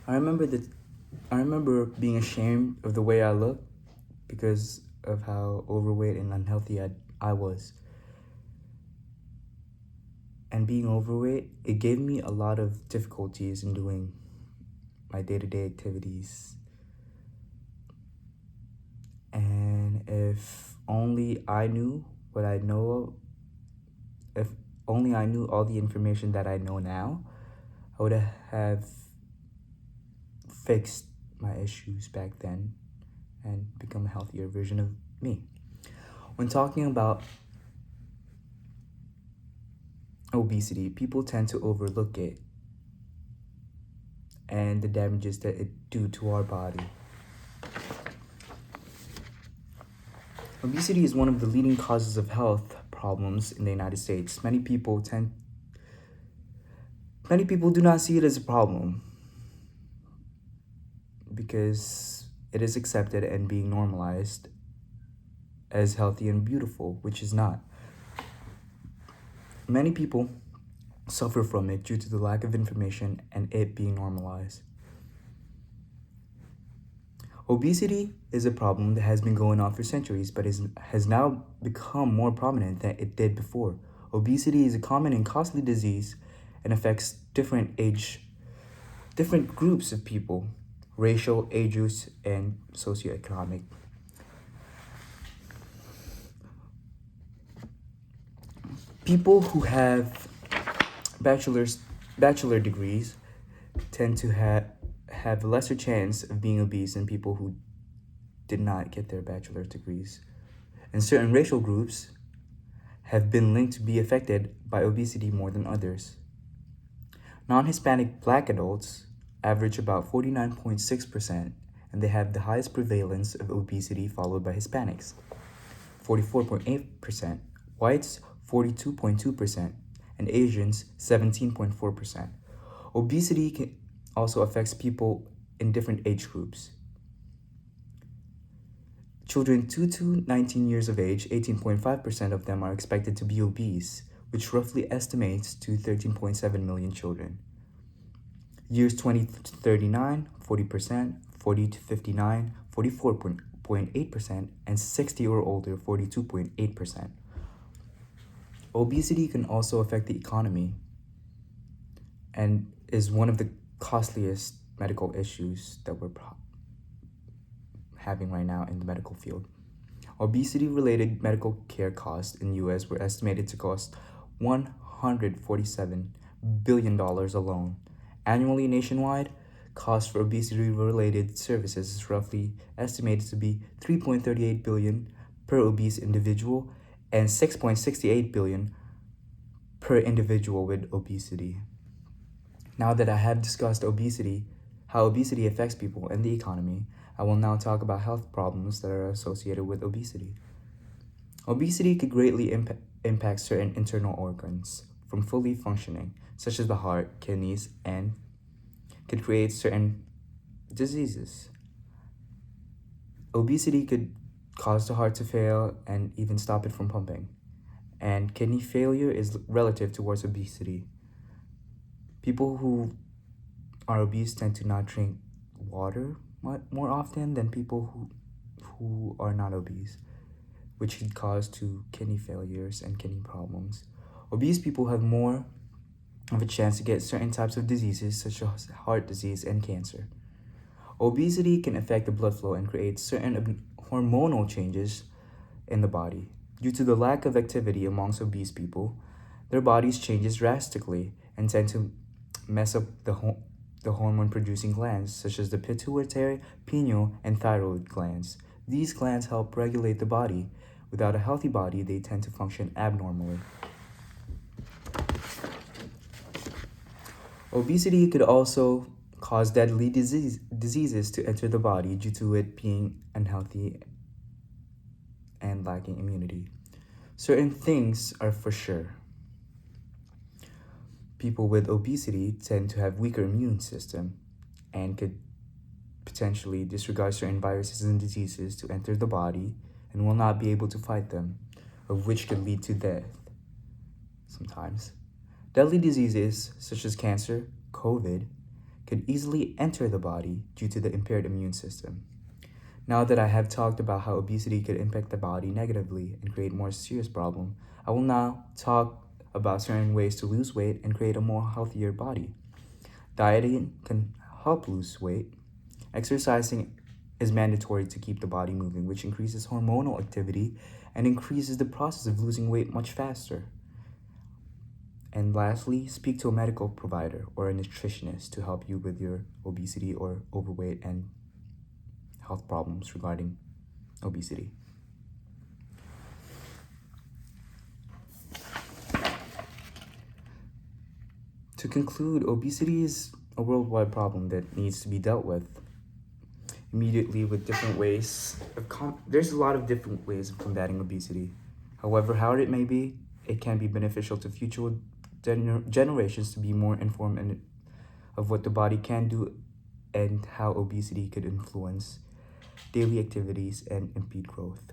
I remember that I remember being ashamed of the way I looked because of how overweight and unhealthy I was. And being overweight, it gave me a lot of difficulties in doing my day-to-day activities. And if only I knew what I know, if only I knew all the information that I know now, I would have fixed my issues back then and become a healthier version of me. When talking about obesity, people tend to overlook it and the damages that it do to our body. Obesity is one of the leading causes of health problems in the United States. Many people do not see it as a problem because it is accepted and being normalized as healthy and beautiful, which is not. Many people suffer from it due to the lack of information and it being normalized. Obesity is a problem that has been going on for centuries, but has now become more prominent than it did before. Obesity is a common and costly disease and affects different groups of people, racial, ages, and socioeconomic. People who have bachelor degrees tend to have a lesser chance of being obese than people who did not get their bachelor degrees. And certain racial groups have been linked to be affected by obesity more than others. Non-Hispanic Black adults average about 49.6%, and they have the highest prevalence of obesity, followed by Hispanics, 44.8%, whites, 42.2%, and Asians, 17.4%. Obesity also affects people in different age groups. Children 2 to 19 years of age, 18.5% of them are expected to be obese, which roughly estimates to 13.7 million children. Years 20 to 39, 40%, 40 to 59, 44.8%, and 60 or older, 42.8%. Obesity can also affect the economy and is one of the costliest medical issues that we're having right now in the medical field. Obesity-related medical care costs in the US were estimated to cost $147 billion alone. Annually nationwide, cost for obesity-related services is roughly estimated to be $3.38 billion per obese individual and $6.68 billion per individual with obesity. Now that I have discussed obesity, how obesity affects people and the economy, I will now talk about health problems that are associated with obesity. Obesity could greatly impact certain internal organs from fully functioning, such as the heart, kidneys, and could create certain diseases. Obesity could cause the heart to fail and even stop it from pumping. And kidney failure is relative towards obesity. People who are obese tend to not drink water more often than people who are not obese, which could cause to kidney failures and kidney problems. Obese people have more of a chance to get certain types of diseases such as heart disease and cancer. Obesity can affect the blood flow and create certain hormonal changes in the body. Due to the lack of activity amongst obese people, their bodies changes drastically and tend to mess up the hormone-producing glands, such as the pituitary, pineal, and thyroid glands. These glands help regulate the body. Without a healthy body, they tend to function abnormally. Obesity could also cause deadly diseases to enter the body due to it being unhealthy and lacking immunity. Certain things are for sure. People with obesity tend to have weaker immune system and could potentially disregard certain viruses and diseases to enter the body and will not be able to fight them, of which could lead to death sometimes. Deadly diseases such as cancer, COVID, could easily enter the body due to the impaired immune system. Now that I have talked about how obesity could impact the body negatively and create more serious problem, I will now talk about certain ways to lose weight and create a more healthier body. Dieting can help lose weight. Exercising is mandatory to keep the body moving, which increases hormonal activity and increases the process of losing weight much faster. And lastly, speak to a medical provider or a nutritionist to help you with your obesity or overweight and health problems regarding obesity. To conclude, obesity is a worldwide problem that needs to be dealt with immediately with different ways there's a lot of different ways of combating obesity. However hard it may be, it can be beneficial to future generations to be more informed of what the body can do and how obesity could influence daily activities and impede growth.